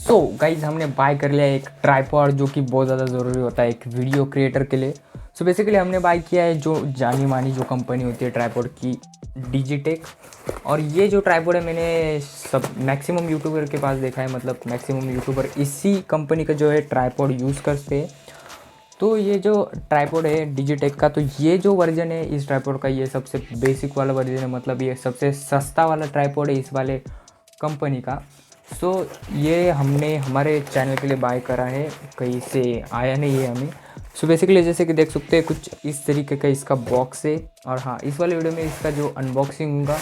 So guys हमने bye कर लिया एक ट्राइपॉड जो कि बहुत ज़्यादा ज़रूरी होता है एक वीडियो क्रिएटर के लिए। सो बेसिकली हमने बाय किया है जो जानी मानी जो कंपनी होती है ट्राइपॉड की, डिजिटेक। और ये जो ट्राइपॉड है मैंने सब मैक्सिमम यूट्यूबर के पास देखा है, मतलब मैक्सिमम यूट्यूबर इसी कंपनी का जो है ट्राइपॉड यूज़ करते हैं। तो ये जो ट्राइपॉड है डिजिटेक का, तो ये जो वर्जन है इस ट्राइपॉड का, ये सबसे बेसिक वाला वर्जन है, मतलब ये सबसे सस्ता वाला ट्राइपॉड है इस वाले कंपनी का। सो ये हमने हमारे चैनल के लिए बाय करा है, कहीं से आया नहीं है हमें। सो बेसिकली जैसे कि देख सकते हैं कुछ इस तरीके का इसका बॉक्स है। और हाँ, इस वाले वीडियो में इसका जो अनबॉक्सिंग होगा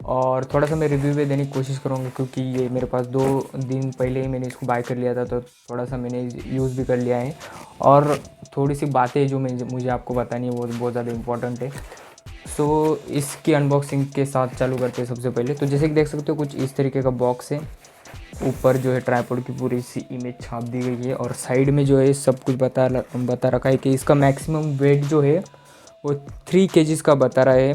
और थोड़ा सा मैं रिव्यू भी देने की कोशिश करूँगा, क्योंकि ये मेरे पास 2 दिन पहले ही मैंने इसको बाय कर लिया था, तो थोड़ा सा मैंने यूज़ भी कर लिया है। और थोड़ी सी बातें जो मुझे आपको बतानी है वो बहुत ज़्यादा इंपॉर्टेंट है। सो इसकी अनबॉक्सिंग के साथ चालू करते हैं सबसे पहले। तो जैसे कि देख सकते हो कुछ इस तरीके का बॉक्स है, ऊपर जो है ट्राइपॉड की पूरी सी इमेज छाप दी गई है, और साइड में जो है सब कुछ बता रखा है कि इसका मैक्सिमम वेट जो है वो 3 kgs का बता रहा है।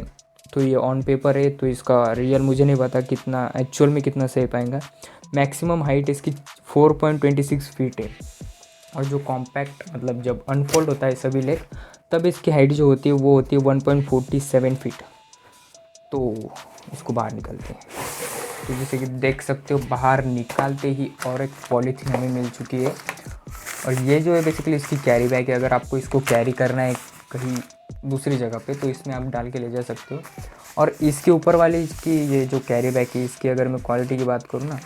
तो ये ऑन पेपर है, तो इसका रियल मुझे नहीं पता कितना एक्चुअल में कितना सही पाएगा। मैक्सिमम हाइट इसकी 4.26 फीट है, और जो कॉम्पैक्ट मतलब जब अनफोल्ड होता है सभी लेग, तब इसकी हाइट जो होती है वो होती है 1.47 फीट। तो इसको बाहर निकलते हैं। तो जैसे कि देख सकते हो बाहर निकालते ही और एक पॉलीथीन हमें मिल चुकी है। और ये जो है बेसिकली इसकी कैरी बैग है, अगर आपको इसको कैरी करना है कहीं दूसरी जगह पे तो इसमें आप डाल के ले जा सकते हो। और इसके ऊपर वाली इसकी ये जो कैरी बैग है, इसकी अगर मैं क्वालिटी की बात करूँ ना,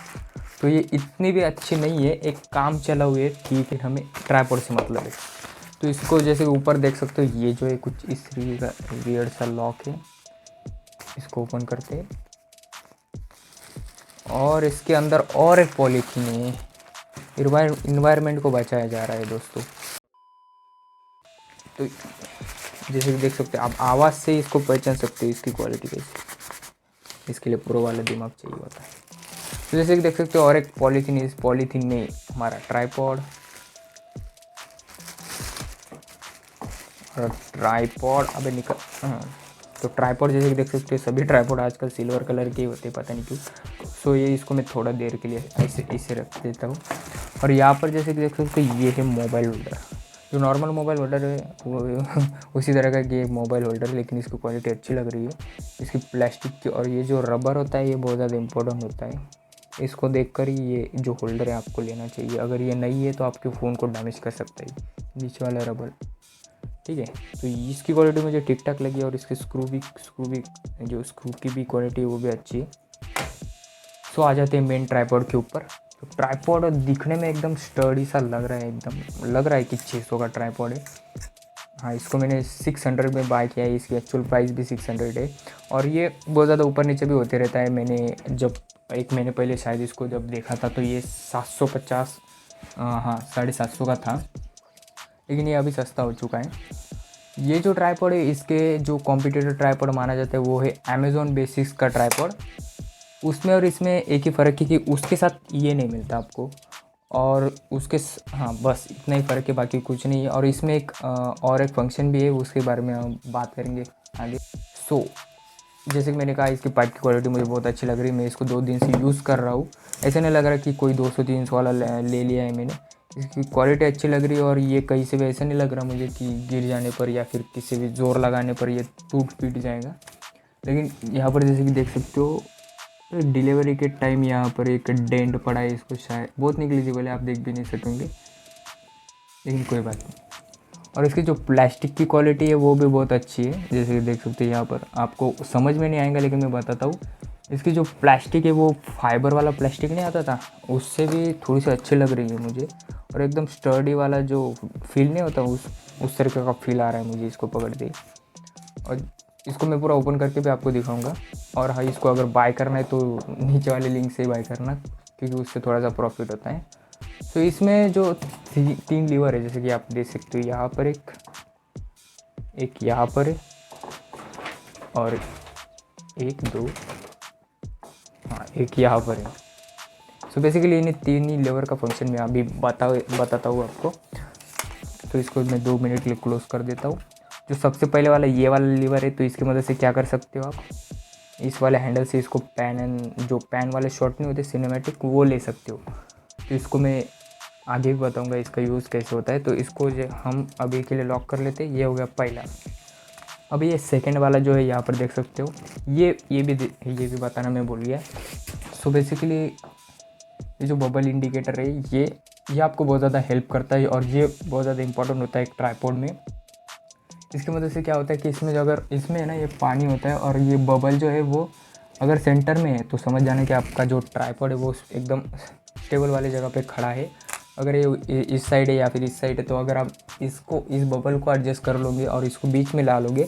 तो ये इतनी भी अच्छी नहीं है, एक काम चला हुआ है, ठीक है, हमें ट्राइपॉड से मतलब है। तो इसको जैसे ऊपर देख सकते हो ये जो है कुछ इस तरीके का वियर्ड सा लॉक है। इसको ओपन करते हैं और इसके अंदर और एक पॉलीथीन है। इन्वायरमेंट को बचाया जा रहा है दोस्तों। तो जैसे कि देख सकते हैं आप आवाज़ से इसको पहचान सकते हो इसकी क्वालिटी कैसी। इसके लिए प्रो वाला दिमाग चाहिए होता है। तो जैसे कि देख सकते हो और एक पॉलीथीन, इस पॉलीथीन में हमारा ट्राइपॉड और ट्राइपॉड अबे निकल तो ट्राइपॉड जैसे कि देख सकते हो सभी ट्राइपॉड आजकल सिल्वर कलर के होते हैं, पता नहीं क्यों। सो ये इसको मैं थोड़ा देर के लिए ऐसे रख देता हूँ। और यहाँ पर जैसे कि देख सकते हो ये है मोबाइल होल्डर। जो नॉर्मल मोबाइल होल्डर है वो उसी तरह का ये मोबाइल होल्डर है, लेकिन इसकी क्वालिटी अच्छी लग रही है इसकी प्लास्टिक की। और ये जो रबर होता है ये बहुत ज़्यादा इंपॉर्टेंट होता है, इसको देखकर ही ये जो होल्डर है आपको लेना चाहिए। अगर ये नहीं है तो आपके फ़ोन को डैमेज कर सकता है नीचे वाला रबर, ठीक है। तो इसकी क्वालिटी मुझे ठीक ठाक लगी, और इसके स्क्रू भी जो स्क्रू की भी क्वालिटी है वो भी अच्छी है। सो आ जाते हैं मेन ट्राइपॉड के ऊपर। तो ट्राइपॉड दिखने में एकदम स्टर्डी सा लग रहा है, एकदम लग रहा है कि 600 का ट्राइपॉड है। हाँ, इसको मैंने 600 में बाय किया है, इसकी एक्चुअल प्राइस भी 600 है। और ये बहुत ज़्यादा ऊपर नीचे भी होते रहता है। मैंने जब 1 महीने पहले शायद इसको जब देखा था तो ये 750 हाँ 750 का था, लेकिन ये अभी सस्ता हो चुका है। ये जो ट्राइपॉड है इसके जो कॉम्पिटिटर ट्राइपॉड माना जाता है वो है अमेज़ॉन बेसिक्स का ट्राइपॉड। उसमें और इसमें एक ही फ़र्क है कि उसके साथ ये नहीं मिलता आपको, और उसके हाँ बस इतना ही फ़र्क है, बाकी कुछ नहीं है। और इसमें एक और एक फंक्शन भी है, उसके बारे में हम बात करेंगे आगे। सो जैसे कि मैंने कहा इसकी पाइप की क्वालिटी मुझे बहुत अच्छी लग रही है। मैं इसको 2 दिन से यूज़ कर रहा हूँ, ऐसे नहीं लग रहा कि कोई 200-300 वाला ले लिया है मैंने। इसकी क्वालिटी अच्छी लग रही है, और ये कहीं से भी ऐसा नहीं लग रहा मुझे कि गिर जाने पर या फिर किसी भी ज़ोर लगाने पर ये टूट पीट जाएगा। लेकिन यहाँ पर जैसे कि देख सकते हो डिलीवरी के टाइम यहाँ पर एक डेंट पड़ा है, इसको शायद बहुत निगलिजिबल है, आप देख भी नहीं सकेंगे, लेकिन कोई बात नहीं। और इसकी जो प्लास्टिक की क्वालिटी है वो भी बहुत अच्छी है, जैसे कि देख सकते हैं यहाँ पर। आपको समझ में नहीं आएगा लेकिन मैं बताता हूँ। इसकी जो प्लास्टिक है वो फाइबर वाला प्लास्टिक नहीं आता था, उससे भी थोड़ी सी अच्छी लग रही है मुझे। और एकदम स्टर्डी वाला जो फील नहीं होता उस तरीके का फील आ रहा है मुझे इसको पकड़ते ही। और इसको मैं पूरा ओपन करके भी आपको दिखाऊंगा। और हाँ, इसको अगर बाय करना है तो नीचे वाले लिंक से ही बाय करना, क्योंकि उससे थोड़ा सा प्रॉफिट होता है। तो इसमें जो 3 लीवर है, जैसे कि आप देख सकते हो यहाँ पर एक यहाँ पर है, और 1 2 हाँ एक यहाँ पर है। सो बेसिकली इन्हें 3 ही लीवर का फंक्शन मैं अभी बताता हूँ आपको। तो इसको मैं 2 मिनट के लिए क्लोज कर देता हूँ। जो सबसे पहले वाला ये वाला लीवर है, तो इसकी मदद से क्या कर सकते हो आप, इस वाले हैंडल से इसको पैन वाले शॉट नहीं होते सिनेमैटिक, वो ले सकते हो। तो इसको मैं आगे भी बताऊंगा इसका यूज़ कैसे होता है। तो इसको जो हम अभी के लिए लॉक कर लेते हैं। ये हो गया पहला। अब ये सेकंड वाला जो है यहाँ पर देख सकते हो, ये भी बताना मैं भूल गया। सो बेसिकली ये जो बबल इंडिकेटर है ये आपको बहुत ज़्यादा हेल्प करता है और ये बहुत ज़्यादा इंपॉर्टेंट होता है एक ट्राइपॉड में। इसकी मदद से क्या होता है कि इसमें जो अगर इसमें है ना ये पानी होता है और ये बबल जो है वो अगर सेंटर में है तो समझ जाना कि आपका जो ट्राइपॉड है वो एकदम स्टेबल वाली जगह पे खड़ा है। अगर ये इस साइड है या फिर इस साइड है तो अगर आप इसको इस बबल को एडजस्ट कर लोगे और इसको बीच में ला लोगे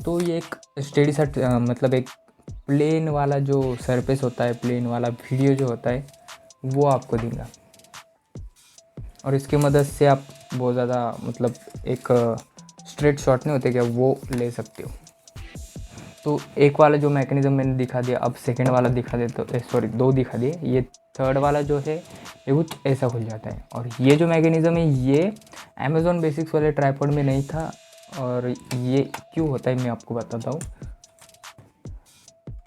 तो ये एक स्टेडी सेट मतलब एक प्लेन वाला जो सरफेस होता है, प्लेन वाला वीडियो जो होता है वो आपको देगा। और इसकी मदद से आप बहुत ज़्यादा मतलब एक स्ट्रेट शॉट नहीं होते क्या, वो ले सकते हो। तो एक वाला जो मैकेनिज़्म मैंने दिखा दिया, अब सेकंड वाला दिखा देता हूँ। सॉरी, दो दिखा दिए। ये थर्ड वाला जो है ये कुछ ऐसा खुल जाता है। और ये जो मैकेनिज़्म है ये अमेज़ॉन बेसिक्स वाले ट्राइपॉड में नहीं था। और ये क्यों होता है मैं आपको बताता हूँ।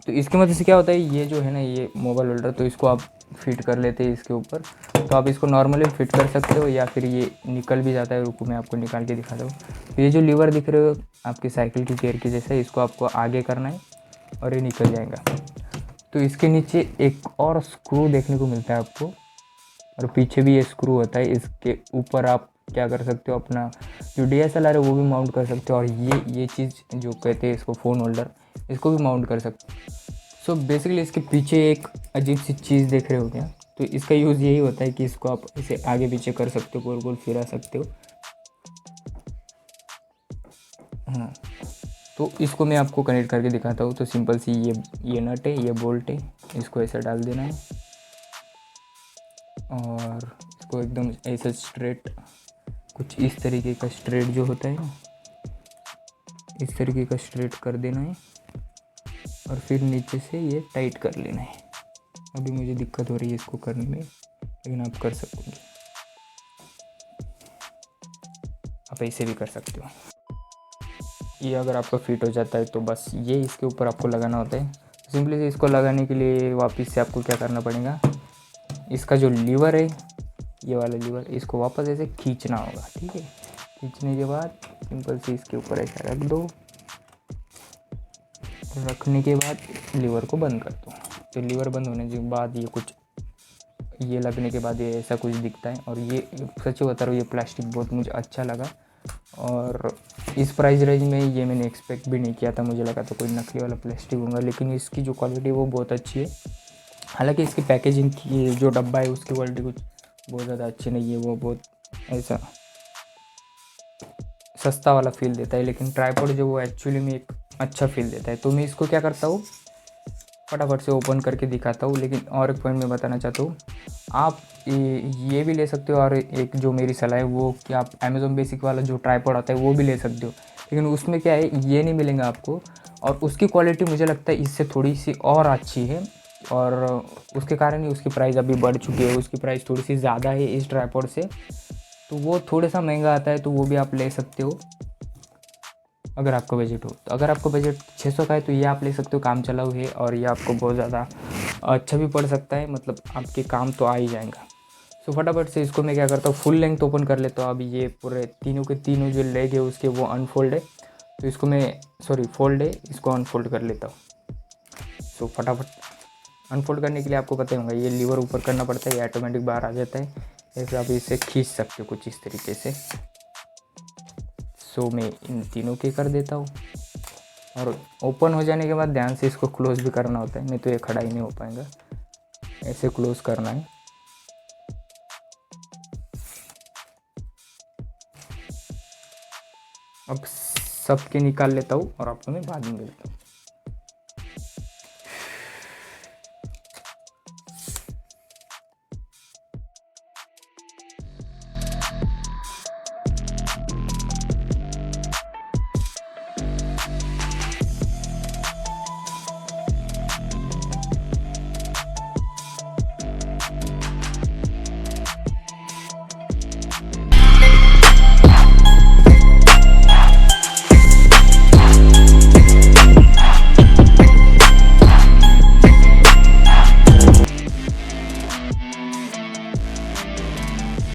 तो इसकी मदद से क्या होता है, ये जो है ना ये मोबाइल होल्डर, तो इसको आप फिट कर लेते हैं इसके ऊपर। तो आप इसको नॉर्मली फिट कर सकते हो या फिर ये निकल भी जाता है। रुको मैं आपको निकाल के दिखाता हूँ। तो ये जो लीवर दिख रहे हो आपकी साइकिल की गियर की जैसे, इसको आपको आगे करना है और ये निकल जाएगा। तो इसके नीचे एक और स्क्रू देखने को मिलता है आपको, और पीछे भी ये स्क्रू होता है। इसके ऊपर आप क्या कर सकते हो, अपना जो DSLR है वो भी माउंट कर सकते हो। और ये चीज़ जो कहते हैं इसको फ़ोन होल्डर, इसको भी माउंट कर सकते हो। सो बेसिकली इसके पीछे एक अजीब सी चीज़ देख रहे हो क्या, तो इसका यूज़ यही होता है कि इसको आप इसे आगे पीछे कर सकते हो, गोल गोल फिरा सकते हो। हाँ, तो इसको मैं आपको कनेक्ट करके दिखाता हूँ। तो सिंपल सी ये नट है, ये बोल्ट है, इसको ऐसा डाल देना है और इसको एकदम ऐसा स्ट्रेट, कुछ इस तरीके का स्ट्रेट जो होता है इस तरीके का स्ट्रेट कर देना है और फिर नीचे से ये टाइट कर लेना है। अभी मुझे दिक्कत हो रही है इसको करने में, लेकिन आप कर सकोगे, आप ऐसे भी कर सकते हो। ये अगर आपका फिट हो जाता है तो बस ये इसके ऊपर आपको लगाना होता है। सिंपली से इसको लगाने के लिए वापस से आपको क्या करना पड़ेगा, इसका जो लीवर है ये वाला लीवर, इसको वापस ऐसे खींचना होगा। ठीक है, खींचने के बाद सिंपल से इसके ऊपर ऐसा रख दो। रखने के बाद लीवर को बंद कर दो। तो लीवर बंद होने के बाद ये कुछ ये लगने के बाद ये ऐसा कुछ दिखता है। और ये सच बता रहा हूँ, ये प्लास्टिक बहुत मुझे अच्छा लगा और इस प्राइस रेंज में ये मैंने एक्सपेक्ट भी नहीं किया था। मुझे लगा तो कोई नकली वाला प्लास्टिक होगा, लेकिन इसकी जो क्वालिटी है वो बहुत अच्छी है। हालांकि इसकी पैकेजिंग की जो डब्बा है उसकी क्वालिटी कुछ बहुत ज़्यादा अच्छी नहीं है, वो बहुत ऐसा सस्ता वाला फील देता है। लेकिन ट्राइपॉड जो वो एक्चुअली में एक अच्छा फील देता है। तो मैं इसको क्या करता हूँ, फटाफट से ओपन करके दिखाता हूँ। लेकिन और एक पॉइंट मैं बताना चाहता हूँ, आप ये भी ले सकते हो। और एक जो मेरी सलाह है वो कि आप अमेज़ॉन बेसिक वाला जो ट्राइपॉड आता है वो भी ले सकते हो। लेकिन उसमें क्या है, ये नहीं मिलेगा आपको, और उसकी क्वालिटी मुझे लगता है इससे थोड़ी सी और अच्छी है। और उसके कारण ही उसकी प्राइस अभी बढ़ चुकी है, उसकी प्राइस थोड़ी सी ज़्यादा है इस ट्राइपॉड से। तो वो थोड़ा सा महंगा आता है, तो वो भी आप ले सकते हो अगर आपका बजट हो। तो अगर आपका बजट 600 का है तो ये आप ले सकते हो, काम चलाऊ है और ये आपको बहुत ज़्यादा अच्छा भी पड़ सकता है, मतलब आपके काम तो आ ही जाएगा। सो फटाफट से इसको मैं क्या करता हूँ, फुल लेंथ ओपन कर लेता हूँ। अभी ये पूरे तीनों के तीनों जो लेग है उसके वो अनफोल्ड है, तो इसको मैं फोल्ड है, इसको अनफोल्ड कर लेता हूँ। सो फटाफट अनफोल्ड करने के लिए आपको पता होगा ये लीवर ऊपर करना पड़ता है, ये ऑटोमेटिक बाहर आ जाता है। ऐसे आप इसे खींच सकते हो कुछ इस तरीके से। सो मैं इन तीनों के कर देता हूँ और ओपन हो जाने के बाद ध्यान से इसको क्लोज़ भी करना होता है, नहीं तो ये खड़ा ही नहीं हो पाएगा। ऐसे क्लोज़ करना है। अब सबके निकाल लेता हूँ और आपको मैं बाद में मिलता हूँ।